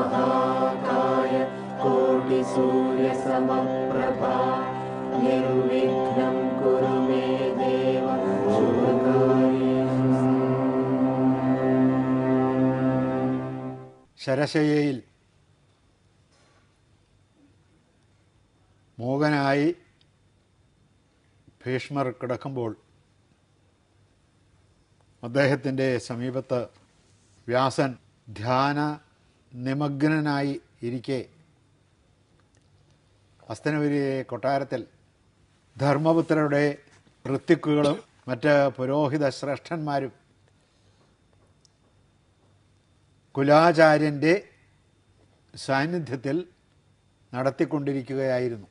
महाकाय कोटिसूर्यसमप्रभा निर्विघ्नं कुरु मे देव शुभकार्यम्. ശരശയ്യയിൽ മൂകനായി ഭീഷ്മർ കിടക്കുമ്പോൾ അദ്ദേഹത്തിൻ്റെ സമീപത്ത് വ്യാസൻ ധ്യാന നിമഗ്നനായി ഇരിക്കെ ഹസ്തനപുരിയിലെ കൊട്ടാരത്തിൽ ധർമ്മപുത്രരുടെ ഋത്വിക്കുകളും മറ്റ് പുരോഹിത ശ്രേഷ്ഠന്മാരും കുലാചാര്യൻ്റെ സാന്നിധ്യത്തിൽ നടത്തിക്കൊണ്ടിരിക്കുകയായിരുന്നു.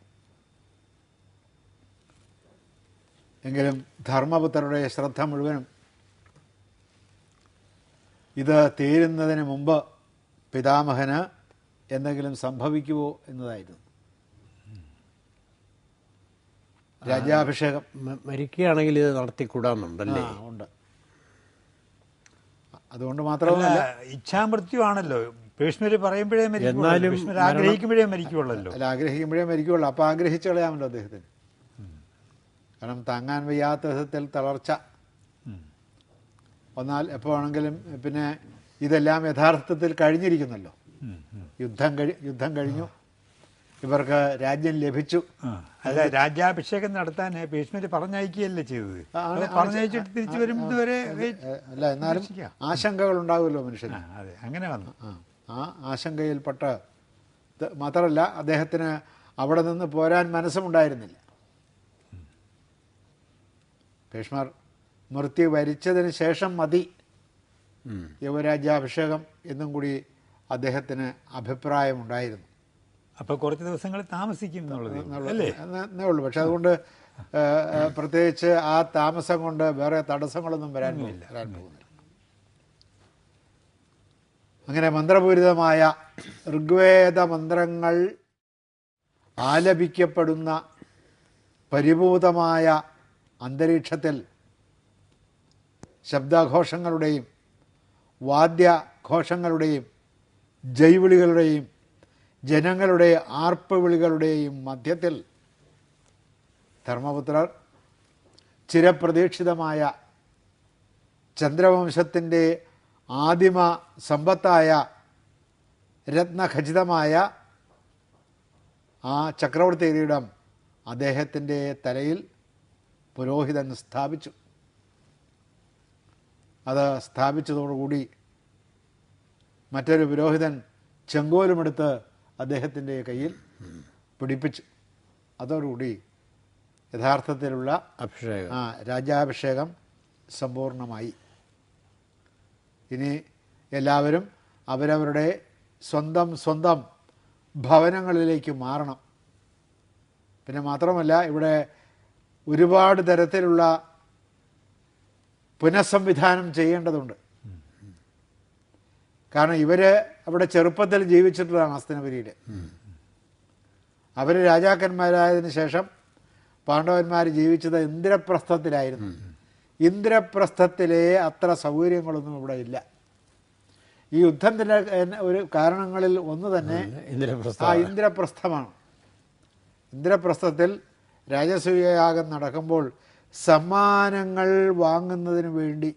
എങ്കിലും ധർമ്മപുത്രരുടെ ശ്രദ്ധ മുഴുവനും ഇത് തീരുന്നതിന് മുമ്പ് പിതാമഹന് എന്തെങ്കിലും സംഭവിക്കുമോ എന്നതായിരുന്നു. രാജ്യാഭിഷേകം മരിക്കുകയാണെങ്കിൽ ഇത് നടത്തിക്കൂടാന്നുണ്ടല്ലേ? ഉണ്ട്. അതുകൊണ്ട് മാത്രമല്ല, ഇച്ഛാമൃത്യു ആണല്ലോ ഭീഷ്മര് പറയുമ്പോഴേ മരിക്കുള്ളൂ, ആഗ്രഹിക്കുമ്പോഴേ മരിക്കുള്ളല്ലോ. അല്ല, ആഗ്രഹിക്കുമ്പോഴേ മരിക്കുള്ളൂ. അപ്പം ആഗ്രഹിച്ചു കളയാമല്ലോ അദ്ദേഹത്തിന്. കാരണം താങ്ങാൻ വയ്യാത്ത വിധത്തിൽ തളർച്ച വന്നാൽ എപ്പോഴാണെങ്കിലും പിന്നെ ഇതെല്ലാം യഥാർത്ഥത്തിൽ കഴിഞ്ഞിരിക്കുന്നല്ലോ. യുദ്ധം കഴിഞ്ഞു, ഇവർക്ക് രാജ്യം ലഭിച്ചു. അല്ല, രാജ്യാഭിഷേകം നടത്താൻ ഭീഷ്മര് പറഞ്ഞയക്കുകയല്ലേ ചെയ്തത്. പറഞ്ഞയച്ചിട്ട് തിരിച്ചു വരുന്നവരെ അല്ല, എന്നാലും ആശങ്കകൾ ഉണ്ടാകുമല്ലോ മനുഷ്യന്. അതെ, അങ്ങനെ വന്നു. ആ ആശങ്കയിൽപ്പെട്ട് മാത്രമല്ല, അദ്ദേഹത്തിന് അവിടെ നിന്ന് പോരാൻ മനസ്സുമുണ്ടായിരുന്നില്ല. ഭീഷ്മർ മൃത്യു വരിച്ചതിന് ശേഷം മതി യുവരാജ്യാഭിഷേകം എന്നും കൂടി അദ്ദേഹത്തിന് അഭിപ്രായമുണ്ടായിരുന്നു. അപ്പോൾ കുറച്ച് ദിവസങ്ങൾ താമസിക്കും എന്നേ ഉള്ളൂ. പക്ഷെ അതുകൊണ്ട് പ്രത്യേകിച്ച് ആ താമസം കൊണ്ട് വേറെ തടസ്സങ്ങളൊന്നും വരാൻ പോകുന്നില്ല. അങ്ങനെ മന്ത്രപൂരിതമായ ഋഗ്വേദ മന്ത്രങ്ങൾ ആലപിക്കപ്പെടുന്ന പരിഭൂതമായ അന്തരീക്ഷത്തിൽ ശബ്ദഘോഷങ്ങളുടെയും വാദ്യഘോഷങ്ങളുടെയും ജൈവിളികളുടെയും ജനങ്ങളുടെ ആർപ്പുവിളികളുടെയും മധ്യത്തിൽ ധർമ്മപുത്രർ ചിരപ്രതീക്ഷിതമായ ചന്ദ്രവംശത്തിൻ്റെ ആദിമ സമ്പത്തായ രത്നഖചിതമായ ആ ചക്രവർത്തി കിരീടം അദ്ദേഹത്തിൻ്റെ തലയിൽ പുരോഹിതൻ സ്ഥാപിച്ചു. അത് സ്ഥാപിച്ചതോടുകൂടി മറ്റൊരു പുരോഹിതൻ ചെങ്കോലുമെടുത്ത് അദ്ദേഹത്തിൻ്റെ കയ്യിൽ പിടിപ്പിച്ചു. അതോടുകൂടി യഥാർത്ഥത്തിലുള്ള രാജ്യാഭിഷേകം സമ്പൂർണമായി. ഇനി എല്ലാവരും അവരവരുടെ സ്വന്തം ഭവനങ്ങളിലേക്ക് മാറണം. പിന്നെ മാത്രമല്ല, ഇവിടെ ഒരുപാട് തരത്തിലുള്ള പുനഃസംവിധാനം ചെയ്യേണ്ടതുണ്ട്. കാരണം ഇവർ അവിടെ ചെറുപ്പത്തിൽ ജീവിച്ചിട്ടുള്ളതാണ് ഹസ്തനപുരിയിൽ. അവർ രാജാക്കന്മാരായതിനു ശേഷം പാണ്ഡവന്മാർ ജീവിച്ചത് ഇന്ദ്രപ്രസ്ഥത്തിലായിരുന്നു. ഇന്ദ്രപ്രസ്ഥത്തിലെ അത്ര സൗകര്യങ്ങളൊന്നും ഇവിടെ ഇല്ല. ഈ യുദ്ധത്തിൻ്റെ ഒരു കാരണങ്ങളിൽ ഒന്ന് തന്നെ ആ ഇന്ദ്രപ്രസ്ഥമാണ്. ഇന്ദ്രപ്രസ്ഥത്തിൽ രാജസൂയയാഗം നടക്കുമ്പോൾ സമ്മാനങ്ങൾ വാങ്ങുന്നതിന് വേണ്ടി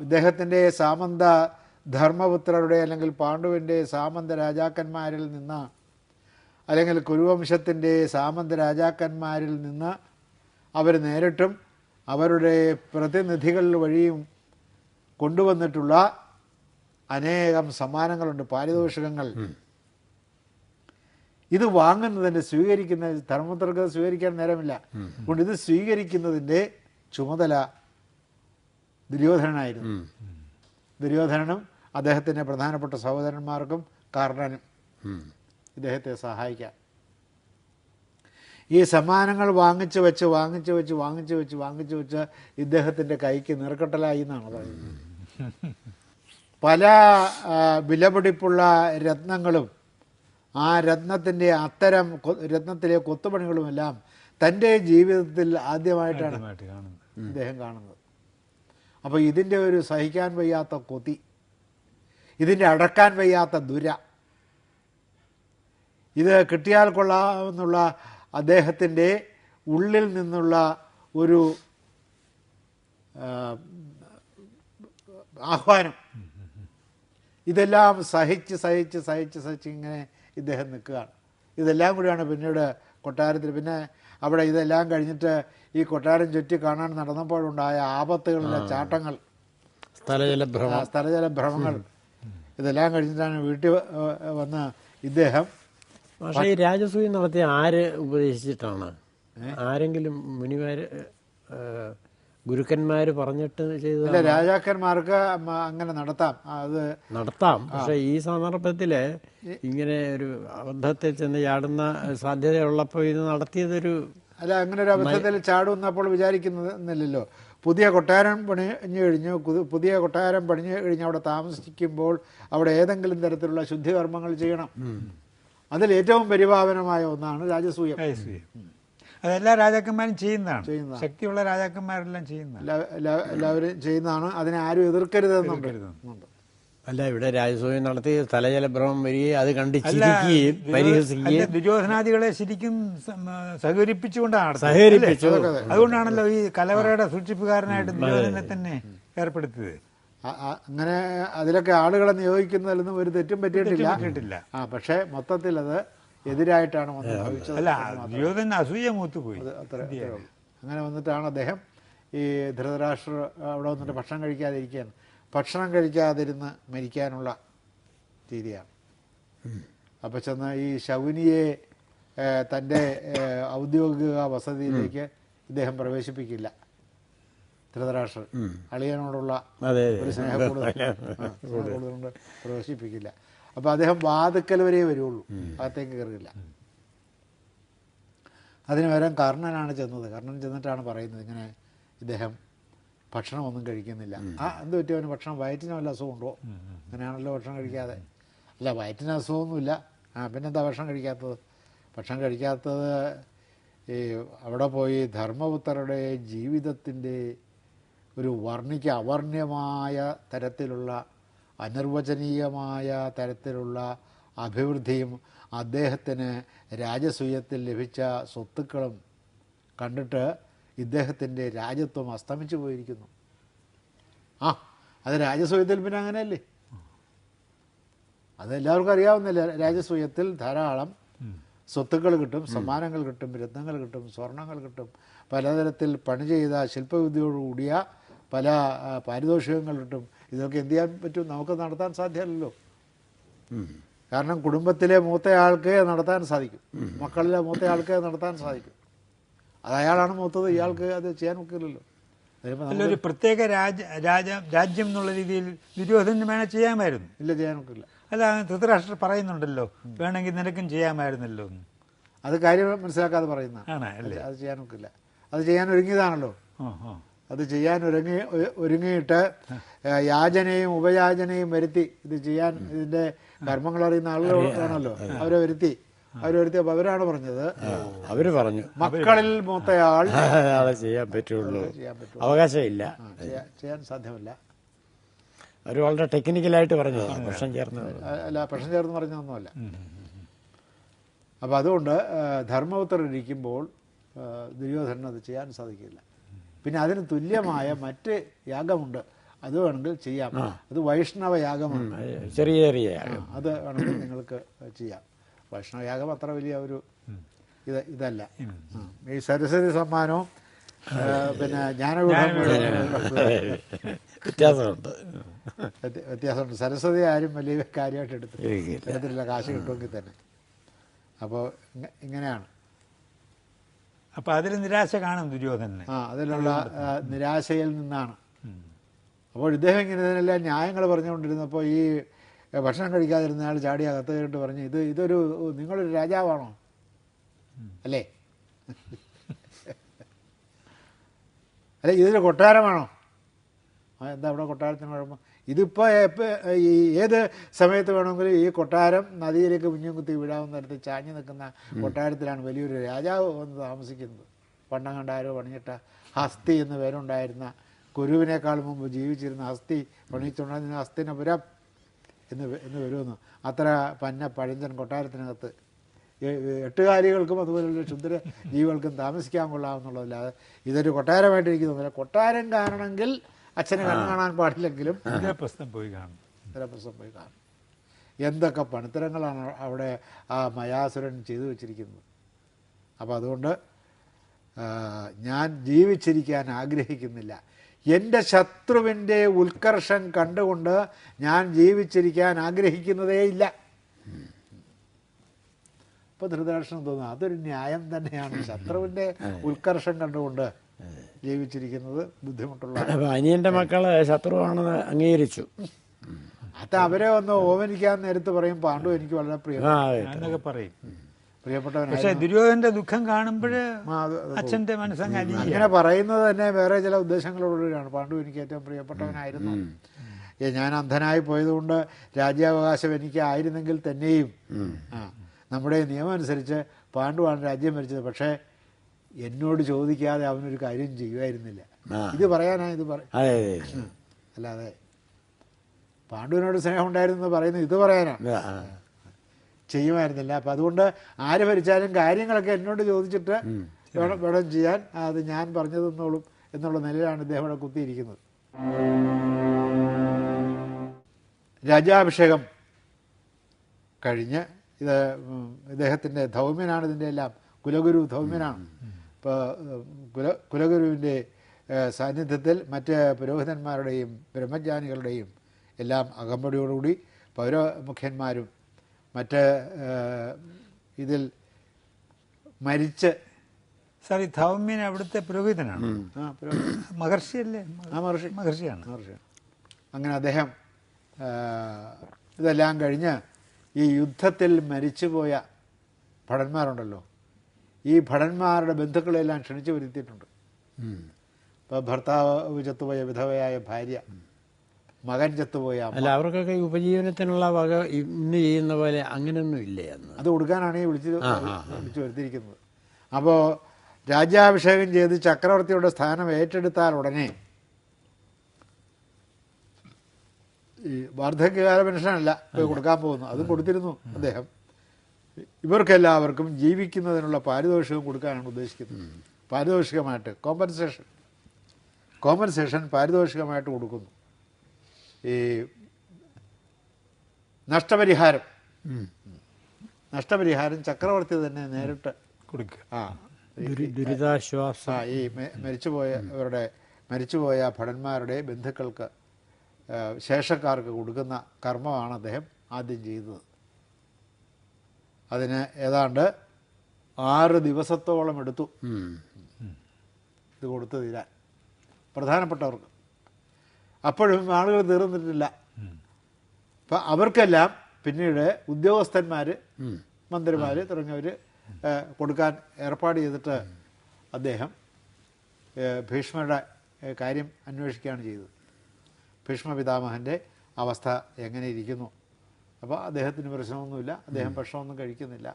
ഇദ്ദേഹത്തിൻ്റെ സാമന്ത ധർമ്മപുത്രരുടെ അല്ലെങ്കിൽ പാണ്ഡുവിൻ്റെ സാമന്ത രാജാക്കന്മാരിൽ നിന്ന് അല്ലെങ്കിൽ കുരുവംശത്തിൻ്റെ സാമന്ത രാജാക്കന്മാരിൽ നിന്ന് അവർ നേരിട്ടും അവരുടെ പ്രതിനിധികൾ വഴിയും കൊണ്ടുവന്നിട്ടുള്ള അനേകം സമ്മാനങ്ങളുണ്ട്, പാരിതോഷികങ്ങൾ. ഇത് വാങ്ങുന്നതിൻ്റെ ധർമ്മപുത്രർക്ക് സ്വീകരിക്കാൻ നേരമില്ല. അതുകൊണ്ട് ഇത് സ്വീകരിക്കുന്നതിൻ്റെ ചുമതല ദുര്യോധനനായിരുന്നു. ദുര്യോധനനും അദ്ദേഹത്തിൻ്റെ പ്രധാനപ്പെട്ട സഹോദരന്മാർക്കും കർണനും ഇദ്ദേഹത്തെ സഹായിക്കാം. ഈ സമ്മാനങ്ങൾ വാങ്ങിച്ചു വെച്ച് ഇദ്ദേഹത്തിൻ്റെ കൈക്ക് നിറക്കട്ടലായി എന്നാണ് പറയുന്നത്. പല വിലപിടിപ്പുള്ള രത്നങ്ങളും ആ രത്നത്തിലെ കൊത്തുപണികളുമെല്ലാം തൻ്റെ ജീവിതത്തിൽ ആദ്യമായിട്ടാണ് ഇദ്ദേഹം കാണുന്നത്. അപ്പോൾ ഇതിൻ്റെ ഒരു സഹിക്കാൻ വയ്യാത്ത കൊതി, ഇതിൻ്റെ അടക്കാൻ വയ്യാത്ത ദുര, ഇത് കിട്ടിയാൽ കൊള്ളാമെന്നുള്ള അദ്ദേഹത്തിൻ്റെ ഉള്ളിൽ നിന്നുള്ള ഒരു ആഹ്വാനം, ഇതെല്ലാം സഹിച്ച് ഇങ്ങനെ ഇദ്ദേഹം നിൽക്കുകയാണ്. ഇതെല്ലാം കൂടിയാണ് പിന്നീട് കൊട്ടാരത്തിൽ, പിന്നെ അവിടെ ഇതെല്ലാം കഴിഞ്ഞിട്ട് ഈ കൊട്ടാരം ചുറ്റി കാണാൻ നടന്നപ്പോഴുണ്ടായ ആപത്തുകളിലെ ചാട്ടങ്ങൾ, സ്ഥലജലഭ്രമങ്ങൾ, ഇതെല്ലാം കഴിഞ്ഞിട്ടാണ് വീട്ടിൽ വന്ന് ഇദ്ദേഹം. പക്ഷേ ഈ രാജസൂയം നടത്തിയ ആര് ഉപദേശിച്ചിട്ടാണ്? ആരെങ്കിലും മുനിമാര് ഗുരുക്കന്മാര് പറഞ്ഞിട്ട് ചെയ്ത? രാജാക്കന്മാർക്ക് അങ്ങനെ നടത്താം. പക്ഷെ ഈ സന്ദർഭത്തില് ഇങ്ങനെ ഒരു അബദ്ധത്തിൽ ചെന്ന് ചാടുന്ന സാധ്യതയുള്ളപ്പോൾ ഇത് നടത്തിയതൊരു അങ്ങനെ ഒരു അബദ്ധത്തിൽ ചാടുന്നപ്പോൾ വിചാരിക്കുന്നില്ലല്ലോ. പുതിയ കൊട്ടാരം പണിഞ്ഞു കഴിഞ്ഞ് അവിടെ താമസിക്കുമ്പോൾ അവിടെ ഏതെങ്കിലും തരത്തിലുള്ള ശുദ്ധികർമ്മങ്ങൾ ചെയ്യണം. അതിൽ ഏറ്റവും പരിപാവനമായ ഒന്നാണ് രാജസൂയം. അതെല്ലാ രാജാക്കന്മാരും ചെയ്യുന്നതാണ്. ശക്തിയുള്ള രാജാക്കന്മാരെല്ലാം എല്ലാവരും ചെയ്യുന്നതാണ്. അതിനെ ആരും എതിർക്കരുതെന്നുണ്ട്. അല്ല, ഇവിടെ രാജസൂയം നടത്തി സ്ഥലജലഭ്രമം വരികയും അത് കണ്ട് ചിരിക്കുകയും പരിഹസിക്കുകയും ദുര്യോധനാദികളെ ശരിക്കും സഹകരിപ്പിച്ചുകൊണ്ടാണ്. അതുകൊണ്ടാണല്ലോ ഈ കലവറയുടെ സൂക്ഷിപ്പുകാരനായിട്ട് ദുര്യോധനെ തന്നെ ഏർപ്പെടുത്തിയത്. അങ്ങനെ അതിലൊക്കെ ആളുകളെ നിയോഗിക്കുന്നതിലൊന്നും ഒരു തെറ്റും പറ്റിയിട്ടില്ല. പക്ഷേ മൊത്തത്തിൽ അത് എതിരായിട്ടാണ് വന്നത്. ദുര്യോധന അസൂയ മൂത്തുപോയി. അങ്ങനെ വന്നിട്ടാണ് അദ്ദേഹം ഈ ധൃതരാഷ്ട്ര അവിടെ വന്നിട്ട് ഭക്ഷണം കഴിക്കാതിരുന്ന് മരിക്കാനുള്ള രീതിയാണ്. അപ്പം ചെന്ന് ഈ ശകുനിയെ തൻ്റെ ഔദ്യോഗിക വസതിയിലേക്ക് ഇദ്ദേഹം പ്രവേശിപ്പിക്കില്ല. ധൃതരാഷ്ട്രൻ അളിയനോടുള്ള ഒരു സ്നേഹം കൂടുതലുകൊണ്ട് പ്രവേശിപ്പിക്കില്ല. അപ്പോൾ അദ്ദേഹം വാതുക്കൽ വരെ വരുള്ളൂ, അകത്തേക്ക് കയറില്ല. അതിന് പകരം കർണനാണ് ചെന്നത്. കർണൻ ചെന്നിട്ടാണ് പറയുന്നത് ഇങ്ങനെ ഇദ്ദേഹം ഭക്ഷണമൊന്നും കഴിക്കുന്നില്ല. എന്ത് പറ്റി അവന് ഭക്ഷണം വയറ്റിന് വല്ല അസുഖമുണ്ടോ? അങ്ങനെയാണല്ലോ ഭക്ഷണം കഴിക്കാതെ. അല്ല, വയറ്റിന് അസുഖമൊന്നുമില്ല. പിന്നെന്താ ഭക്ഷണം കഴിക്കാത്തത്? ഭക്ഷണം കഴിക്കാത്തത് ഈ അവിടെ പോയി ധർമ്മപുത്രരുടെ ജീവിതത്തിൻ്റെ ഒരു അവർണ്യമായ തരത്തിലുള്ള അനിർവചനീയമായ തരത്തിലുള്ള അഭിവൃദ്ധിയും അദ്ദേഹത്തിന് രാജസൂയത്തിൽ ലഭിച്ച സ്വത്തുക്കളും കണ്ടിട്ട് ഇദ്ദേഹത്തിൻ്റെ രാജ്യത്വം അസ്തമിച്ചു പോയിരിക്കുന്നു. അത് രാജസൂയത്തിൽ പിന്നെ അങ്ങനെയല്ലേ? അതെല്ലാവർക്കും അറിയാവുന്നില്ല. രാജസൂയത്തിൽ ധാരാളം സ്വത്തുക്കൾ കിട്ടും, സമ്മാനങ്ങൾ കിട്ടും, രത്നങ്ങൾ കിട്ടും, സ്വർണങ്ങൾ കിട്ടും, പലതരത്തിൽ പണി ചെയ്ത ശില്പവിദ്യയോടുകൂടിയ പല പാരിതോഷികങ്ങൾ കിട്ടും. ഇതൊക്കെ എന്ത് ചെയ്യാൻ പറ്റും? നമുക്ക് നടത്താൻ സാധ്യമല്ലല്ലോ. കാരണം കുടുംബത്തിലെ മൂത്തയാൾക്ക് നടത്താൻ സാധിക്കും, മക്കളിലെ മൂത്തയാൾക്ക് നടത്താൻ സാധിക്കും. അത് അയാളാണ് മൂത്തത്, ഇയാൾക്ക് അത് ചെയ്യാൻ ഒക്കില്ലല്ലോ. ഒരു പ്രത്യേക രാജ്യം എന്നുള്ള രീതിയിൽ ദുര്യോധനന് വേണേൽ ചെയ്യാമായിരുന്നു. ഇല്ല, ചെയ്യാൻ ഒക്കില്ല. അല്ല, ധൃതരാഷ്ട്രർ പറയുന്നുണ്ടല്ലോ വേണമെങ്കിൽ നിനക്കും ചെയ്യാമായിരുന്നല്ലോ. അത് കാര്യം മനസ്സിലാക്കാതെ പറയുന്ന അത് ചെയ്യാൻ ഒക്കില്ല. അത് ചെയ്യാൻ ഒരുങ്ങിയതാണല്ലോ. അത് ചെയ്യാൻ ഒരുങ്ങിയിട്ട് യാചനയും ഉപയാചനയും വരുത്തി ഇത് ചെയ്യാൻ ഇതിൻ്റെ കർമ്മങ്ങൾ അറിയുന്ന ആളുകളാണല്ലോ. അവരെ വരുത്തിയപ്പോൾ അവരാണ് പറഞ്ഞത്, അവര് പറഞ്ഞു മക്കളിൽ മൂത്തയാൾ ചെയ്യാൻ പറ്റുള്ളൂ, അവകാശമില്ല, ചെയ്യാൻ സാധ്യമല്ല. അവർ വളരെ ടെക്നിക്കലായിട്ട് പറഞ്ഞതാണ്. പ്രശ്നം ചേർന്ന് പറഞ്ഞതൊന്നുമല്ല. അപ്പം അതുകൊണ്ട് ധർമ്മപുത്രൻ ഇരിക്കുമ്പോൾ ദുര്യോധനൻ അത് ചെയ്യാൻ സാധിക്കില്ല. പിന്നെ അതിന് തുല്യമായ മറ്റ് യാഗമുണ്ട്, അത് വേണമെങ്കിൽ ചെയ്യാം. അത് വൈഷ്ണവ യാഗമാണ്, ചെറിയ ചെറിയ യാഗം. അത് വേണമെങ്കിൽ നിങ്ങൾക്ക് ചെയ്യാം. വൈഷ്ണവ യാഗം അത്ര വലിയ ഒരു ഇതല്ല. ഈ സരസ്വതി സമ്മാനവും പിന്നെ ജ്ഞാനപീഠം വ്യത്യാസമുണ്ട്. സരസ്വതി ആരും വലിയ കാര്യമായിട്ട് എടുത്തിട്ടില്ല, കാശ് കിട്ടുമെങ്കിൽ തന്നെ. അപ്പോൾ ഇങ്ങനെയാണ്. അപ്പം അതിൽ നിരാശ കാണും ദുര്യോധനന്. അതിലുള്ള നിരാശയിൽ നിന്നാണ്. അപ്പോൾ ഇദ്ദേഹം ഇങ്ങനെ ഇതിനെല്ലാം ന്യായങ്ങൾ പറഞ്ഞുകൊണ്ടിരുന്നപ്പോൾ ഈ ഭക്ഷണം കഴിക്കാതിരുന്ന ആൾ ചാടി അകത്ത് കേട്ട് പറഞ്ഞു, ഇതൊരു നിങ്ങളൊരു രാജാവാണോ? അല്ലേ? അല്ലെ, ഇതൊരു കൊട്ടാരമാണോ? എന്താ അവിടെ കൊട്ടാരത്തിന് കുഴപ്പം? ഇതിപ്പോൾ ഏത് സമയത്ത് വേണമെങ്കിലും ഈ കൊട്ടാരം നദിയിലേക്ക് കുഞ്ഞും കുത്തി വീഴാവുന്ന തരത്തിൽ ചാഞ്ഞു നിൽക്കുന്ന കൊട്ടാരത്തിലാണ് വലിയൊരു രാജാവ് വന്ന് താമസിക്കുന്നത്. പണ്ടം കണ്ടാരോ പണിഞ്ഞിട്ട ഹസ്തി എന്ന് പേരുണ്ടായിരുന്ന, കുരുവിനേക്കാൾ മുമ്പ് ജീവിച്ചിരുന്ന ഹസ്തി പണിയിച്ചുണ്ടായിരുന്ന ഹസ്തിനപുരം എന്ന് വരുമെന്ന്. അത്ര പഴഞ്ചൻ കൊട്ടാരത്തിനകത്ത് എട്ടുകാലികൾക്കും അതുപോലുള്ള ക്ഷുദ്ര ജീവികൾക്കും താമസിക്കാൻ കൊള്ളാമെന്നുള്ളതല്ലാതെ ഇതൊരു കൊട്ടാരമായിട്ട് എനിക്ക് തോന്നുന്നില്ല. കൊട്ടാരം കാണണമെങ്കിൽ അച്ഛന് കണ്ണ് കാണാൻ പാടില്ലെങ്കിലും പ്രശ്നം പോയി കാണും. പോയി കാണും. എന്തൊക്കെ പണിത്തരങ്ങളാണ് അവിടെ ആ മയാസുരൻ ചെയ്തു വച്ചിരിക്കുന്നത്. അപ്പോൾ അതുകൊണ്ട് ഞാൻ ജീവിച്ചിരിക്കാൻ ആഗ്രഹിക്കുന്നില്ല. എൻ്റെ ശത്രുവിൻ്റെ ഉത്കർഷം കണ്ടുകൊണ്ട് ഞാൻ ജീവിച്ചിരിക്കാൻ ആഗ്രഹിക്കുന്നതേ ഇല്ല. ഇപ്പോൾ ധൃതരാഷ്ട്രം തോന്നുന്നു അതൊരു ന്യായം തന്നെയാണ്. ശത്രുവിൻ്റെ ഉത്കർഷം കണ്ടുകൊണ്ട് ജീവിച്ചിരിക്കുന്നത് ബുദ്ധിമുട്ടുള്ള. അനിയൻ്റെ മക്കള് ശത്രുവാണെന്ന് അംഗീകരിച്ചു. അത് അവരെ ഒന്ന് ഓമനിക്കാൻ നേരത്ത് പറയും പാണ്ഡു എനിക്ക് വളരെ എന്നൊക്കെ പറയും, പ്രിയപ്പെട്ടവൻ. പക്ഷെ ദുര്യോധന്റെ ദുഃഖം കാണുമ്പോൾ അച്ഛന്റെ മനസ്സങ്ങ് അങ്ങനെ പറയുന്നത് തന്നെ വേറെ ചില ഉദ്ദേശങ്ങളോടുകൂടിയാണ്. പാണ്ഡു എനിക്ക് ഏറ്റവും പ്രിയപ്പെട്ടവനായിരുന്നു. ഞാൻ അന്ധനായി പോയതുകൊണ്ട് രാജ്യാവകാശം എനിക്ക് ആയിരുന്നെങ്കിൽ തന്നെയും നമ്മുടെ നിയമം അനുസരിച്ച് പാണ്ഡുവാണ് രാജ്യം ഭരിച്ചത്. പക്ഷേ എന്നോട് ചോദിക്കാതെ അവനൊരു കാര്യം ചെയ്യുമായിരുന്നില്ല. ഇത് പറയാനാ ഇത് അല്ലാതെ പാണ്ഡുവിനോട് സ്നേഹം ഉണ്ടായിരുന്നു പറയുന്നത് ഇത് പറയാനാണ്, ചെയ്യുമായിരുന്നില്ല. അപ്പം അതുകൊണ്ട് ആര് ഭരിച്ചാലും കാര്യങ്ങളൊക്കെ എന്നോട് ചോദിച്ചിട്ട് വേണം ചെയ്യാൻ. അത് ഞാൻ പറഞ്ഞു തന്നോളും എന്നുള്ള നിലയിലാണ് ഇദ്ദേഹം ഇവിടെ കുത്തിയിരിക്കുന്നത്. രാജ്യാഭിഷേകം കഴിഞ്ഞ് ഇദ്ദേഹത്തിൻ്റെ ധൗമ്യനാണ് ഇതിൻ്റെ എല്ലാം, കുലഗുരു ധൗമ്യനാണ്. ഇപ്പോൾ കുലഗുരുവിൻ്റെ സാന്നിധ്യത്തിൽ മറ്റ് പുരോഹിതന്മാരുടെയും ബ്രഹ്മജ്ഞാനികളുടെയും എല്ലാം അകമ്പടിയോടുകൂടി പൗരമുഖ്യന്മാരും മറ്റ് ഇതിൽ മരിച്ച് സാർ ഈ ധൗമ്യൻ അവിടുത്തെ പുരോഹിതനാണ്, മഹർഷിയല്ലേ? മഹർഷിയാണ്. അങ്ങനെ അദ്ദേഹം ഇതെല്ലാം കഴിഞ്ഞ് ഈ യുദ്ധത്തിൽ മരിച്ചുപോയ ഭടന്മാരുണ്ടല്ലോ, ഈ ഭടന്മാരുടെ ബന്ധുക്കളെല്ലാം ക്ഷണിച്ചു വരുത്തിയിട്ടുണ്ട്. ഇപ്പോൾ ഭർത്താവ് ചത്തുപോയ വിധവയായ ഭാര്യ, മകൻ ചത്തുപോയ അല്ല, അവർക്കൊക്കെ ഉപജീവനത്തിനുള്ള വക ഇന്ന് ചെയ്യുന്ന പോലെ അങ്ങനെയൊന്നും ഇല്ലേ അന്ന്? അത് കൊടുക്കാനാണ് ഈ വിളിച്ചു വരുത്തിയിരിക്കുന്നത്. അപ്പോൾ രാജ്യാഭിഷേകം ചെയ്ത് ചക്രവർത്തിയുടെ സ്ഥാനം ഏറ്റെടുത്താൽ ഉടനെ ഈ വാർദ്ധക്യകാല പെൻഷനല്ല പോയി കൊടുക്കാൻ പോകുന്നു, അതും കൊടുത്തിരുന്നു അദ്ദേഹം. ഇവർക്കെല്ലാവർക്കും ജീവിക്കുന്നതിനുള്ള പാരിതോഷികം കൊടുക്കാനാണ് ഉദ്ദേശിക്കുന്നത്. പാരിതോഷികമായിട്ട് കോമ്പൻസേഷൻ പാരിതോഷികമായിട്ട് കൊടുക്കുന്നു. ഈ നഷ്ടപരിഹാരം ചക്രവർത്തി തന്നെ നേരിട്ട് കൊടുക്കുക. ദുരിതാശ്വാസ ഈ മരിച്ചുപോയ ഭടന്മാരുടെ ബന്ധുക്കൾക്ക് ശേഷക്കാർക്ക് കൊടുക്കുന്ന കർമ്മമാണ് അദ്ദേഹം ആദ്യം ചെയ്തത്. അതിന് ഏതാണ്ട് 6 ദിവസത്തോളം എടുത്തു ഇത് കൊടുത്തു തീരാൻ പ്രധാനപ്പെട്ടവർക്ക്. അപ്പോഴും ആളുകൾ തീർന്നിട്ടില്ല. അപ്പം അവർക്കെല്ലാം പിന്നീട് ഉദ്യോഗസ്ഥന്മാർ, മന്ത്രിമാർ തുടങ്ങിയവർ കൊടുക്കാൻ ഏർപ്പാട് ചെയ്തിട്ട് അദ്ദേഹം ഭീഷ്മരുടെ കാര്യം അന്വേഷിക്കുകയാണ് ചെയ്തത്. ഭീഷ്മ പിതാമഹൻ്റെ അവസ്ഥ എങ്ങനെ ഇരിക്കുന്നു? അപ്പോൾ അദ്ദേഹത്തിന് പ്രശ്നമൊന്നുമില്ല, അദ്ദേഹം ഭക്ഷണമൊന്നും കഴിക്കുന്നില്ല.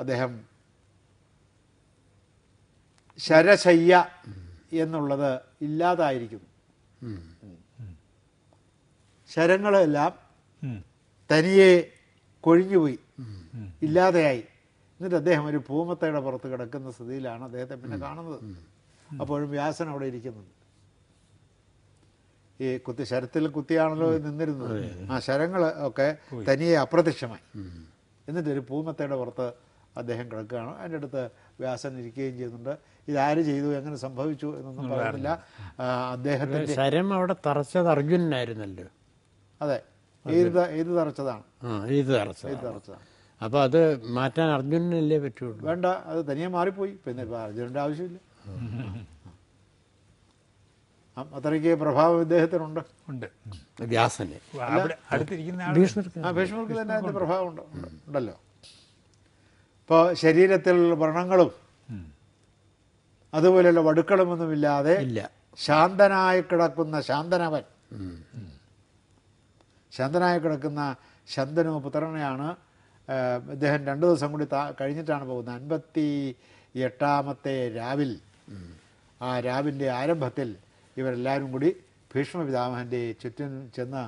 അദ്ദേഹം ശരശയ്യ എന്നുള്ളത് ഇല്ലാതായിരിക്കുന്നു. ശരങ്ങളെല്ലാം തനിയെ കൊഴിഞ്ഞുപോയി, ഇല്ലാതെയായി. എന്നിട്ട് അദ്ദേഹം ഒരു ഭൂമത്തയുടെ പുറത്ത് കിടക്കുന്ന സ്ഥിതിയിലാണ് അദ്ദേഹത്തെ പിന്നെ കാണുന്നത്. അപ്പോഴും വ്യാസൻ അവിടെ ഇരിക്കുന്നുണ്ട്. ഈ ശരത്തിൽ കുത്തിയാണല്ലോ നിന്നിരുന്നത്. ആ ശരങ്ങൾ ഒക്കെ തനിയെ അപ്രത്യക്ഷമായി. എന്നിട്ടൊരു ഭൂമത്തയുടെ പുറത്ത് അദ്ദേഹം കിടക്കുകയാണ്. അതിൻ്റെ അടുത്ത് വ്യാസൻ ഇരിക്കുകയും ചെയ്യുന്നുണ്ട്. ഇതാര് ചെയ്തു, എങ്ങനെ സംഭവിച്ചു എന്നൊന്നും പറയുന്നില്ല. അദ്ദേഹത്തിൻ്റെ ശരം അവിടെ തറച്ചത് അർജുനനായിരുന്നല്ലോ. അതെ, ഏത് തറച്ചതാണ്? തറച്ചതാണ്. അപ്പൊ അത് മാറ്റാൻ അർജുനനല്ലേ പറ്റുള്ളൂ. വേണ്ട, അത് തനിയെ മാറിപ്പോയി. പിന്നെ അർജുനന്റെ ആവശ്യമില്ല. അത്രയ്ക്ക് പ്രഭാവം ഇദ്ദേഹത്തിനുണ്ട്. വ്യാസന് ഭീഷ്മർക്ക് തന്നെ അതിന്റെ പ്രഭാവം ഉണ്ടല്ലോ. ഇപ്പോൾ ശരീരത്തിൽ വ്രണങ്ങളും അതുപോലെയുള്ള വടുക്കളുമൊന്നുമില്ലാതെ ശാന്തനായി കിടക്കുന്ന ശാന്തനായി കിടക്കുന്ന ശന്തനു പുത്രനെയാണ് ഇദ്ദേഹം 2 ദിവസം കൂടി കഴിഞ്ഞിട്ടാണ് പോകുന്നത്. 58ാമത്തെ രാവിൽ, ആ രാവിൻ്റെ ആരംഭത്തിൽ ഇവരെല്ലാവരും കൂടി ഭീഷ്മ പിതാമഹൻ്റെ ചുറ്റും ചെന്ന്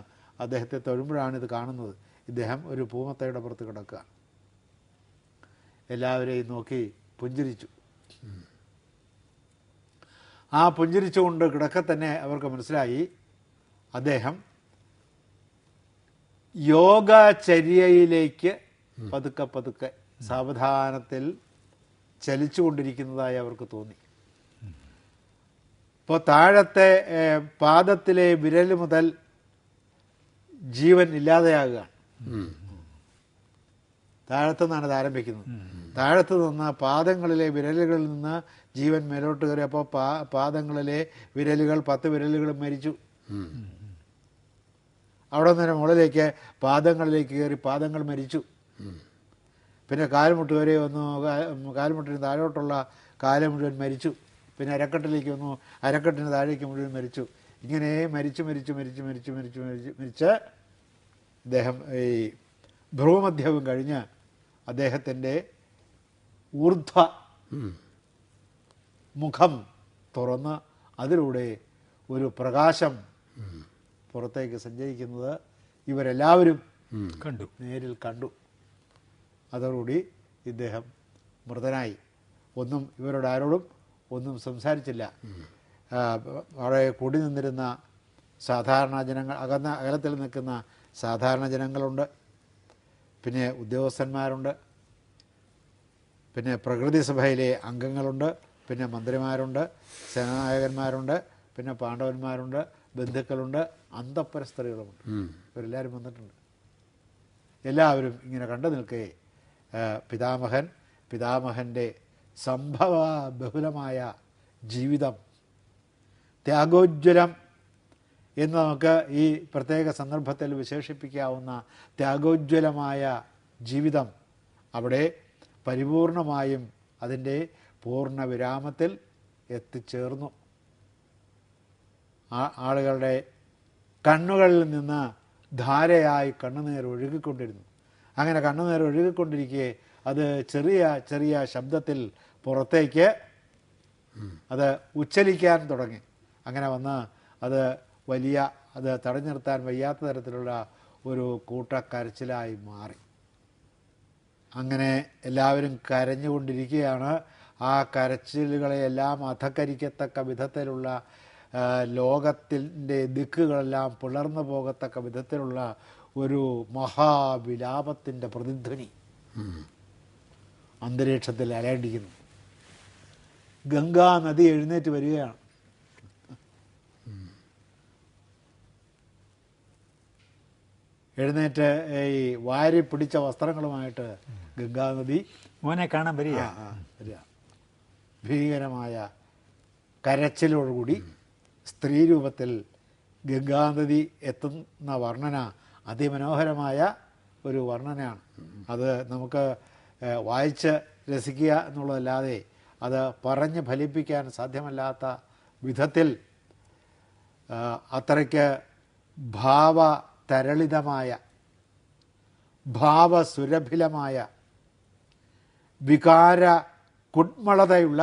അദ്ദേഹത്തെ തൊഴുമ്പോഴാണ് ഇത് കാണുന്നത്. ഇദ്ദേഹം ഒരു ഭൂമത്തയുടെ പുറത്ത് കിടക്കുക. എല്ലാവരെയും നോക്കി പുഞ്ചിരിച്ചു. ആ പുഞ്ചിരിച്ചുകൊണ്ട് കിടക്കെ തന്നെ അവർക്ക് മനസ്സിലായി അദ്ദേഹം യോഗചര്യയിലേക്ക് പതുക്കെ പതുക്കെ സാവധാനത്തിൽ ചലിച്ചുകൊണ്ടിരിക്കുന്നതായി അവർക്ക് തോന്നി. ഇപ്പോൾ താഴത്തെ പാദത്തിലെ വിരൽ മുതൽ ജീവൻ ഇല്ലാതെയാകുകയാണ്. താഴത്തു നിന്നാണ് അത് ആരംഭിക്കുന്നത്. താഴത്തു നിന്ന് പാദങ്ങളിലെ വിരലുകളിൽ നിന്ന് ജീവൻ മേലോട്ട് കയറി. അപ്പോൾ പാദങ്ങളിലെ വിരലുകൾ 10 വിരലുകളും മരിച്ചു. അവിടെ നിന്ന് മുകളിലേക്ക് പാദങ്ങളിലേക്ക് കയറി പാദങ്ങൾ മരിച്ചു. പിന്നെ കാൽമുട്ട് വരെ വന്നു, കാൽമുട്ടിന് താഴോട്ടുള്ള കാല് മുഴുവൻ മരിച്ചു. പിന്നെ അരക്കെട്ടിലേക്ക് വന്നു, അരക്കെട്ടിന് താഴേക്ക് മുഴുവൻ മരിച്ചു. ഇങ്ങനെ മരിച്ച് അദ്ദേഹം ഈ ഭ്രൂമധ്യവും കഴിഞ്ഞ് അദ്ദേഹത്തിൻ്റെ ഊർധ്വ മുഖം തുറന്ന് അതിലൂടെ ഒരു പ്രകാശം പുറത്തേക്ക് സഞ്ചരിക്കുന്നത് ഇവരെല്ലാവരും നേരിൽ കണ്ടു. അതോടുകൂടി ഇദ്ദേഹം മൃതനായി. ഒന്നും ഇവരോട് ആരോടും ഒന്നും സംസാരിച്ചില്ല. അവിടെ കൂടി നിന്നിരുന്ന സാധാരണ ജനങ്ങൾ, അകലത്തിൽ നിൽക്കുന്ന സാധാരണ ജനങ്ങളുണ്ട്, പിന്നെ ഉദ്യോഗസ്ഥന്മാരുണ്ട്, പിന്നെ പ്രകൃതി സഭയിലെ അംഗങ്ങളുണ്ട്, പിന്നെ മന്ത്രിമാരുണ്ട്, സേനാനായകന്മാരുണ്ട്, പിന്നെ പാണ്ഡവന്മാരുണ്ട്, ബന്ധുക്കളുണ്ട്, അന്തഃപുര സ്ത്രീകളുമുണ്ട്. ഇവരെല്ലാവരും വന്നിട്ടുണ്ട്. എല്ലാവരും ഇങ്ങനെ കണ്ടു നിൽക്കേ പിതാമഹൻ്റെ സംഭവ ബഹുലമായ ജീവിതം, ത്യാഗോജ്വലം എന്ന് നമുക്ക് ഈ പ്രത്യേക സന്ദർഭത്തിൽ വിശേഷിപ്പിക്കാവുന്ന ത്യാഗോജ്വലമായ ജീവിതം അവിടെ പരിപൂർണമായും അതിൻ്റെ പൂർണ്ണ വിരാമത്തിൽ എത്തിച്ചേർന്നു. ആളുകളുടെ കണ്ണുകളിൽ നിന്ന് ധാരയായി കണ്ണുനീർ ഒഴുകിക്കൊണ്ടിരുന്നു. അങ്ങനെ കണ്ണുനീർ ഒഴുകിക്കൊണ്ടിരിക്കെ അത് ചെറിയ ചെറിയ ശബ്ദത്തിൽ പുറത്തേക്ക് അത് ഉച്ചലിക്കാൻ തുടങ്ങി. അങ്ങനെ വന്ന് അത് അത് തടഞ്ഞു നിർത്താൻ വയ്യാത്ത തരത്തിലുള്ള ഒരു കൂട്ടക്കരച്ചിലായി മാറി. അങ്ങനെ എല്ലാവരും കരഞ്ഞുകൊണ്ടിരിക്കുകയാണ്. ആ കരച്ചിലുകളെയെല്ലാം അധക്കരിക്കത്തക്ക വിധത്തിലുള്ള ലോകത്തിൻ്റെ ദിക്കുകളെല്ലാം പിളർന്നു പോകത്തക്ക വിധത്തിലുള്ള ഒരു മഹാവിലാപത്തിൻ്റെ പ്രതിധ്വനി അന്തരീക്ഷത്തിൽ അലയടിക്കുന്നു. ഗംഗാ നദി എഴുന്നേറ്റ് വരികയാണ്. എഴുന്നേറ്റ് ഈ വാരി പിടിച്ച വസ്ത്രങ്ങളുമായിട്ട് ഗംഗാനദി മോനെ കാണാൻ വരിക. ഭീകരമായ കരച്ചിലോടുകൂടി സ്ത്രീ രൂപത്തിൽ ഗംഗാനദി എത്തുന്ന വർണ്ണന അതിമനോഹരമായ ഒരു വർണ്ണനയാണ്. അത് നമുക്ക് വായിച്ച് രസിക്കുക എന്നുള്ളതല്ലാതെ അത് പറഞ്ഞ് ഫലിപ്പിക്കാൻ സാധ്യമല്ലാത്ത വിധത്തിൽ അത്രയ്ക്ക് ഭാവതരളിതമായ, ഭാവസുരഭിലമായ, വികാര കുട്മളതയുള്ള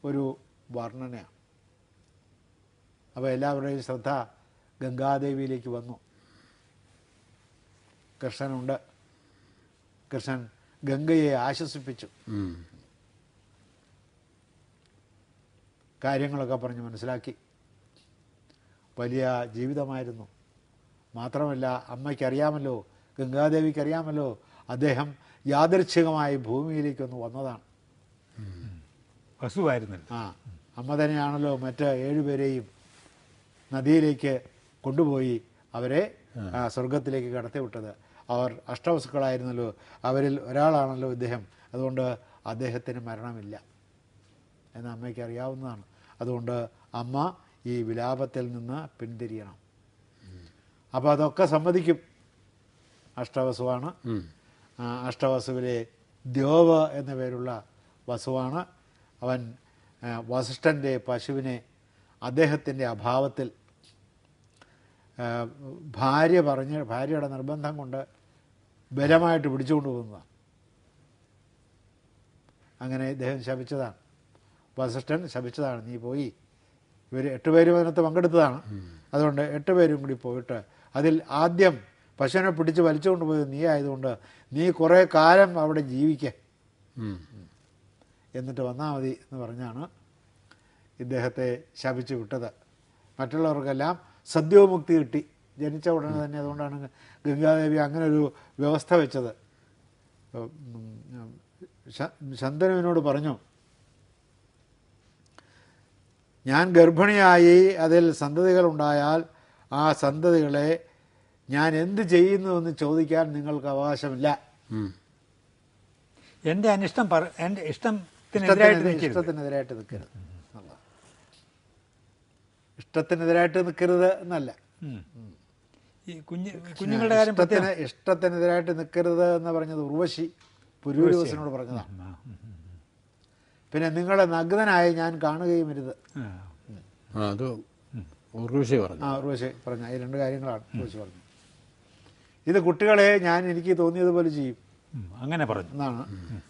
ഒരു വർണ്ണനയാണ്. അപ്പോൾ എല്ലാവരുടെയും ശ്രദ്ധ ഗംഗാദേവിയിലേക്ക് വന്നു. കൃഷ്ണനുണ്ട്. കൃഷ്ണൻ ഗംഗയെ ആശ്വസിപ്പിച്ചു. കാര്യങ്ങളൊക്കെ പറഞ്ഞ് മനസ്സിലാക്കി. വലിയ ജീവിതമായിരുന്നു. മാത്രമല്ല അമ്മയ്ക്കറിയാമല്ലോ, ഗംഗാദേവിക്കറിയാമല്ലോ, അദ്ദേഹം യാദൃച്ഛികമായി ഭൂമിയിലേക്കൊന്ന് വന്നതാണ്. വസുവായിരുന്നു. അമ്മ തന്നെയാണല്ലോ മറ്റ് 7 പേരെയും നദിയിലേക്ക് കൊണ്ടുപോയി അവരെ സ്വർഗത്തിലേക്ക് കടത്തിവിട്ടത്. അവർ അഷ്ടവസുക്കളായിരുന്നല്ലോ, അവരിൽ ഒരാളാണല്ലോ ഇദ്ദേഹം. അതുകൊണ്ട് അദ്ദേഹത്തിന് മരണമില്ല എന്ന് അമ്മയ്ക്ക് അറിയാവുന്നതാണ്. അതുകൊണ്ട് അമ്മ ഈ വിലാപത്തിൽ നിന്ന് പിന്തിരിയണം. അപ്പോൾ അതൊക്കെ സമ്മതിക്കും. അഷ്ടവസുവാണ്. അഷ്ടവസുവിലെ ദ്യോവ് എന്ന പേരുള്ള വസുവാണ്. അവൻ വസിഷ്ഠൻ്റെ പശുവിനെ അദ്ദേഹത്തിൻ്റെ അഭാവത്തിൽ ഭാര്യയുടെ നിർബന്ധം കൊണ്ട് ബലമായിട്ട് പിടിച്ചുകൊണ്ട് പോകുന്നതാണ്. അങ്ങനെ ഇദ്ദേഹം ശപിച്ചതാണ്. വസിഷ്ഠൻ ശപിച്ചതാണ്, നീ പോയി. ഇവർ 8 പേരും അതിനകത്ത് പങ്കെടുത്തതാണ്. അതുകൊണ്ട് 8 പേരും കൂടി പോയിട്ട് അതിൽ ആദ്യം പശുവിനെ പിടിച്ച് വലിച്ചുകൊണ്ട് പോയത് നീ ആയതുകൊണ്ട് നീ കുറേ കാലം അവിടെ ജീവിക്കുക. എന്നിട്ട് വന്നാൽ മതി എന്ന് പറഞ്ഞാണ് ഇദ്ദേഹത്തെ ശപിച്ചു വിട്ടത്. മറ്റുള്ളവർക്കെല്ലാം സദ്യോമുക്തി കിട്ടി ജനിച്ച ഉടനെ തന്നെ. അതുകൊണ്ടാണ് ഗംഗാദേവി അങ്ങനെ ഒരു വ്യവസ്ഥ വെച്ചത്. ശന്തനുവിനോട് പറഞ്ഞു, ഞാൻ ഗർഭിണിയായി അതിൽ സന്തതികളുണ്ടായാൽ ആ സന്തതികളെ ഞാൻ എന്ത് ചെയ്യുന്നുവെന്ന് ചോദിക്കാൻ നിങ്ങൾക്ക് അവകാശമില്ല. എൻ്റെ അനിഷ്ടം എൻ്റെ ഇഷ്ടത്തിനെതിരായിട്ട് നിൽക്കരുത്. ഇഷ്ടത്തിനെതിരായിട്ട് നിൽക്കരുത് എന്നല്ല, ഈ കുഞ്ഞുങ്ങളുടെ കാര്യം ഇഷ്ടത്തിനെതിരായിട്ട് നിൽക്കരുത് എന്ന് പറഞ്ഞത് ഉർവശി പുരൂരവസിനോട് പറഞ്ഞതാണ്. പിന്നെ നിങ്ങളെ നഗ്നനായി ഞാൻ കാണുകയും വരുത്. അത് ഉർവശി പറഞ്ഞു. ഉർവശി പറഞ്ഞ ഈ രണ്ട് കാര്യങ്ങളാണ് ഉർവശി പറഞ്ഞത്. ഇത് കുട്ടികളെ ഞാൻ എനിക്ക് തോന്നിയതുപോലെ ചെയ്യും അങ്ങനെ പറഞ്ഞു എന്നാണ്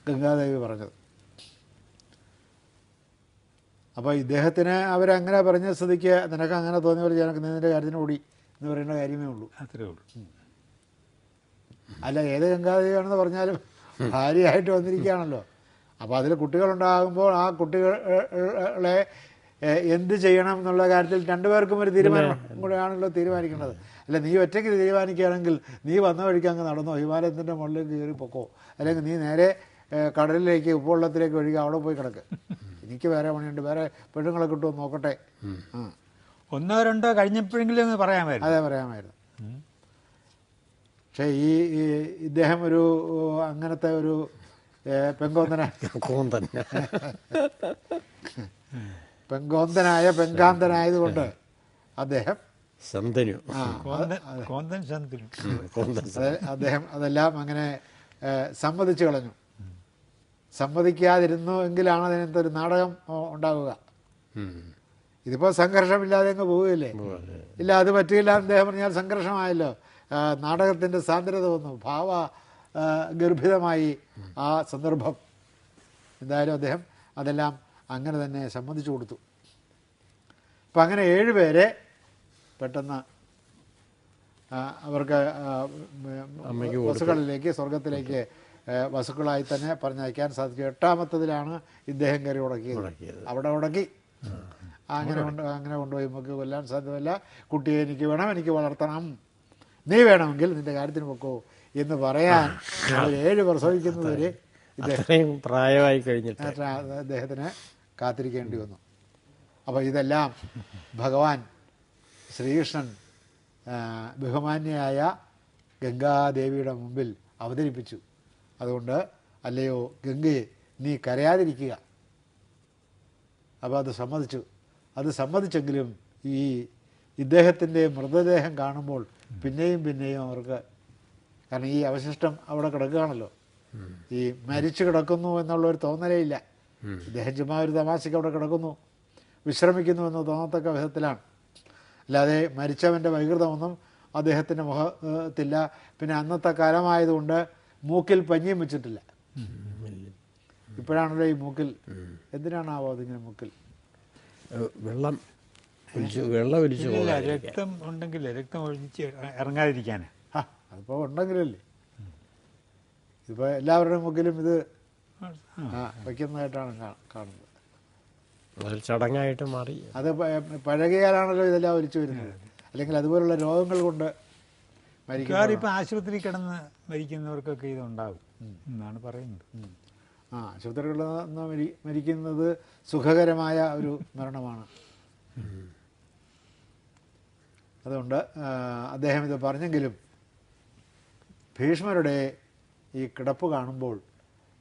ഗംഗാദേവി പറഞ്ഞത്. അപ്പോൾ ഇദ്ദേഹത്തിന് അവരങ്ങനെ പറഞ്ഞ സ്ഥിതിക്ക് നിനക്ക് അങ്ങനെ തോന്നിയ പോലെ ഞാൻ നിന്റെ കാര്യത്തിന് ഓടി എന്ന് പറയേണ്ട കാര്യമേ ഉള്ളൂ. അത്രേ ഉള്ളൂ. അല്ല, ഏത് ഗംഗാദേവിയാണെന്ന് പറഞ്ഞാലും ഭാര്യയായിട്ട് വന്നിരിക്കുകയാണല്ലോ. അപ്പോൾ അതിൽ കുട്ടികളുണ്ടാകുമ്പോൾ ആ കുട്ടികളെ എന്ത് ചെയ്യണം എന്നുള്ള കാര്യത്തിൽ രണ്ടുപേർക്കും ഒരു തീരുമാനം കൂടെയാണല്ലോ തീരുമാനിക്കേണ്ടത്. അല്ല, നീ ഒറ്റയ്ക്ക് തീരുമാനിക്കുകയാണെങ്കിൽ നീ വന്ന വഴിക്ക് അങ്ങ് നടന്നോ, ഹിമാലയത്തിൻ്റെ മുകളിലേക്ക് കയറി പൊക്കോ, അല്ലെങ്കിൽ നീ നേരെ കടലിലേക്ക് ഉപ്പുവെള്ളത്തിലേക്ക് ഒഴുകി അവിടെ പോയി കിടക്ക്. എനിക്ക് വേറെ പണിയുണ്ട്, വേറെ പെണ്ണുങ്ങളെ കിട്ടുമോ നോക്കട്ടെ. ഒന്നോ രണ്ടോ കഴിഞ്ഞപ്പോഴെങ്കിലും ഒന്ന് പറയാമായിരുന്നു. അതെ, പറയാമായിരുന്നു. പക്ഷേ ഇദ്ദേഹം ഒരു അങ്ങനത്തെ ഒരു പെങ്കാന്തനായതുകൊണ്ട് അദ്ദേഹം അദ്ദേഹം അതെല്ലാം അങ്ങനെ സമ്മതിച്ചു കളഞ്ഞു. സമ്മതിക്കാതിരുന്നു എങ്കിലാണ് അതിനകത്തൊരു നാടകം ഉണ്ടാവുക. ഇതിപ്പോൾ സംഘർഷമില്ലാതെ അങ്ങ് പോവുകയില്ലേ. ഇല്ല, അത് പറ്റില്ല അദ്ദേഹം പറഞ്ഞാൽ സംഘർഷമായല്ലോ. നാടകത്തിൻ്റെ സാന്ദ്രത വന്നു, ഗർഭിതമായി ആ സന്ദർഭം. എന്തായാലും അദ്ദേഹം അതെല്ലാം അങ്ങനെ തന്നെ സമ്മതിച്ചു കൊടുത്തു. അപ്പം അങ്ങനെ 7 പേരെ പെട്ടെന്ന് അവർക്ക് വസുക്കളിലേക്ക്, സ്വർഗത്തിലേക്ക് വസുക്കളായി തന്നെ പറഞ്ഞയക്കാൻ സാധിക്കും. 8ാമത്തതിലാണ് ഇദ്ദേഹം കയറി ഉടക്കിയത്. അവിടെ ഉടക്കി അങ്ങനെ കൊണ്ടുപോയി നമുക്ക് കൊല്ലാൻ സാധ്യമല്ല, കുട്ടിയെ എനിക്ക് വേണം, എനിക്ക് വളർത്തണം, നീ വേണമെങ്കിൽ നിന്റെ കാര്യത്തിന് പൊക്കോ എന്ന് പറയാൻ 7 പ്രസവിക്കുന്നതുവരെ പ്രായമായി കഴിഞ്ഞിട്ട് അദ്ദേഹത്തിന് കാത്തിരിക്കേണ്ടി വന്നു. അപ്പോൾ ഇതെല്ലാം ഭഗവാൻ ശ്രീകൃഷ്ണൻ ബഹുമാന്യയായ ഗംഗാദേവിയുടെ മുമ്പിൽ അവതരിപ്പിച്ചു. അതുകൊണ്ട് അല്ലയോ ഗംഗയെ, നീ കരയാതിരിക്കുക. അപ്പോൾ അത് സമ്മതിച്ചെങ്കിലും ഇദ്ദേഹത്തിൻ്റെ മൃതദേഹം കാണുമ്പോൾ പിന്നെയും അവർക്ക്, കാരണം ഈ അവശിഷ്ടം അവിടെ കിടക്കുകയാണല്ലോ, ഈ മരിച്ചു കിടക്കുന്നു എന്നുള്ളൊരു തോന്നലേ ഇല്ല. ഇദ്ദേഹം ചുമ്മാ ഒരു തമാശയ്ക്ക് അവിടെ കിടക്കുന്നു, വിശ്രമിക്കുന്നു എന്ന് തോന്നത്തക്ക വിധത്തിലാണ്. അല്ലാതെ മരിച്ചവൻ്റെ വൈകൃതമൊന്നും അദ്ദേഹത്തിൻ്റെ മുഖത്തില്ല. പിന്നെ അന്നത്തെ കാലമായതുകൊണ്ട് മൂക്കിൽ പഞ്ഞിയും വെച്ചിട്ടില്ല. ഇപ്പോഴാണല്ലോ ഈ മൂക്കിൽ, എന്തിനാണാവോ അതിങ്ങനെ മൂക്കിൽ വെള്ളം ഒലിച്ചു രക്തം ഉണ്ടെങ്കിൽ രക്തം ഒഴിച്ച് ഇറങ്ങാതിരിക്കാൻ. അതിപ്പോൾ ഉണ്ടെങ്കിലല്ലേ. ഇതിപ്പോൾ എല്ലാവരുടെയും മുക്കിലും ഇത് വയ്ക്കുന്നതായിട്ടാണ് കാണുന്നത്. ചടങ്ങായിട്ട് മാറി. അത് പഴകിയാലാണല്ലോ ഇതെല്ലാം ഒലിച്ചു വരുന്നത്. അല്ലെങ്കിൽ അതുപോലുള്ള രോഗങ്ങൾ കൊണ്ട് മരിക്കാറ് ഇപ്പം ആശുപത്രി കിടന്ന് മരിക്കുന്നവർക്കൊക്കെ ഇതുണ്ടാകും എന്നാണ് പറയുന്നത്. ആശുപത്രികളിൽ നിന്ന് മരിക്കുന്നത് സുഖകരമായ ഒരു മരണമാണ്. അതുകൊണ്ട് അദ്ദേഹം ഇത് പറഞ്ഞെങ്കിലും ഭീഷ്മരുടെ ഈ കിടപ്പ് കാണുമ്പോൾ,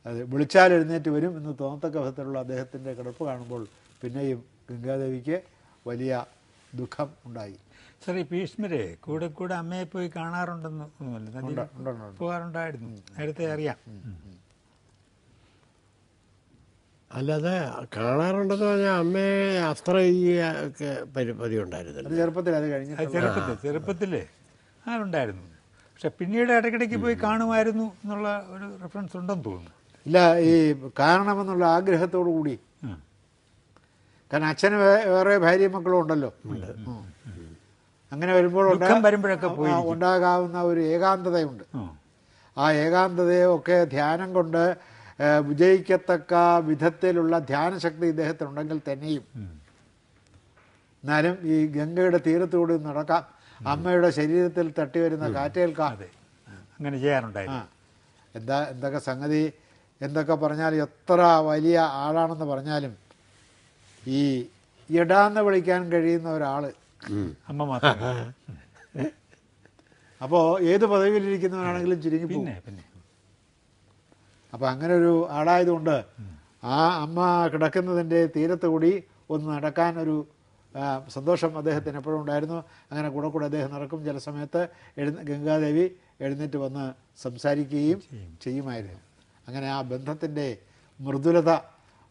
അത് വിളിച്ചാൽ എഴുന്നേറ്റ് വരും എന്ന് തോന്നത്തക്ക വിധത്തിലുള്ള അദ്ദേഹത്തിൻ്റെ കിടപ്പ് കാണുമ്പോൾ പിന്നെയും ഗംഗാദേവിക്ക് വലിയ ദുഃഖം ഉണ്ടായി. സാർ, ഈ ഭീഷ്മരെ കൂടെ അമ്മയെ പോയി കാണാറുണ്ടെന്ന് പോകാറുണ്ടായിരുന്നു, നേരത്തെ അറിയാം. അല്ലാതെ കാണാറുണ്ടെന്ന് പറഞ്ഞാൽ അമ്മയെ അത്ര ഈ പരിപാടി ഉണ്ടായിരുന്നില്ല. ചെറുപ്പത്തിലേ ഉണ്ടായിരുന്നു. പക്ഷെ പിന്നീട് ഇടയ്ക്കിടയ്ക്ക് പോയി കാണുമായിരുന്നു എന്നുള്ള ഒരു റെഫറൻസ് ഉണ്ടെന്ന് തോന്നുന്നു. ഇല്ല, ഈ കാണണമെന്നുള്ള ആഗ്രഹത്തോടു കൂടി. കാരണം അച്ഛന് വേറെ ഭാര്യയും മക്കളും ഉണ്ടല്ലോ. അങ്ങനെ വരുമ്പോഴൊക്കെ ഉണ്ടാകാവുന്ന ഒരു ഏകാന്തതയുണ്ട്. ആ ഏകാന്തതയൊക്കെ ധ്യാനം കൊണ്ട് വിജയിക്കത്തക്ക വിധത്തിലുള്ള ധ്യാനശക്തി ഇദ്ദേഹത്തിനുണ്ടെങ്കിൽ തന്നെയും എന്നാലും ഈ ഗംഗയുടെ തീരത്തുകൂടി നടക്കാം, അമ്മയുടെ ശരീരത്തിൽ തട്ടി വരുന്ന കാറ്റേൽക്കാം. അങ്ങനെ ചെയ്യാറുണ്ടായിരുന്നു. എന്തൊക്കെ സംഗതി എന്തൊക്കെ പറഞ്ഞാലും എത്ര വലിയ ആളാണെന്ന് പറഞ്ഞാലും ഈ ഇടാന്ന് വിളിക്കാൻ കഴിയുന്ന ഒരാൾ അമ്മ മാത്രം. അപ്പോൾ ഏത് പദവിയിലിരിക്കുന്നവരാണെങ്കിലും ചുരുങ്ങി പോകും. പിന്നെ അപ്പോൾ അങ്ങനെ ഒരു ആളായതുകൊണ്ട് ആ അമ്മ കിടക്കുന്നതിൻ്റെ തീരത്ത് കൂടി ഒന്ന് നടക്കാൻ ഒരു സന്തോഷം അദ്ദേഹത്തിന് എപ്പോഴും ഉണ്ടായിരുന്നു. അങ്ങനെ കൂടെ കൂടെ അദ്ദേഹം നടക്കും. ചില സമയത്ത് ഗംഗാദേവി എഴുന്നേറ്റ് വന്ന് സംസാരിക്കുകയും ചെയ്യുമായിരുന്നു. അങ്ങനെ ആ ബന്ധത്തിൻ്റെ മൃദുലത,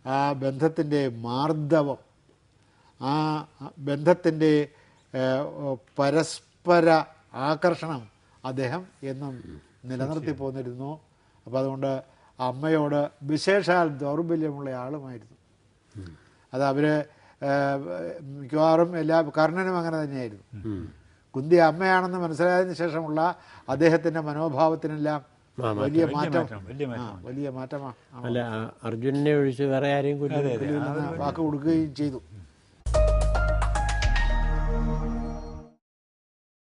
ആ ബന്ധത്തിൻ്റെ മാർദ്ദവം, ആ ബന്ധത്തിൻ്റെ പരസ്പര ആകർഷണം അദ്ദേഹം എന്നും നിലനിർത്തി പോന്നിരുന്നു. അപ്പോൾ അതുകൊണ്ട് അമ്മയോട് വിശേഷാൽ ദൗർബല്യമുള്ള ആളുമായിരുന്നു. അത് അവർ മിക്കവാറും കർണനും അങ്ങനെ തന്നെയായിരുന്നു. കുന്തി അമ്മയാണെന്ന് മനസ്സിലായതിനു ശേഷമുള്ള അദ്ദേഹത്തിൻ്റെ മനോഭാവത്തിനെല്ലാം വലിയ മാറ്റമാണ്. അല്ല, അർജുനനെ ഒഴിച്ച് വേറെ ആരെയും വാക്ക് കൊടുക്കുകയും ചെയ്തു.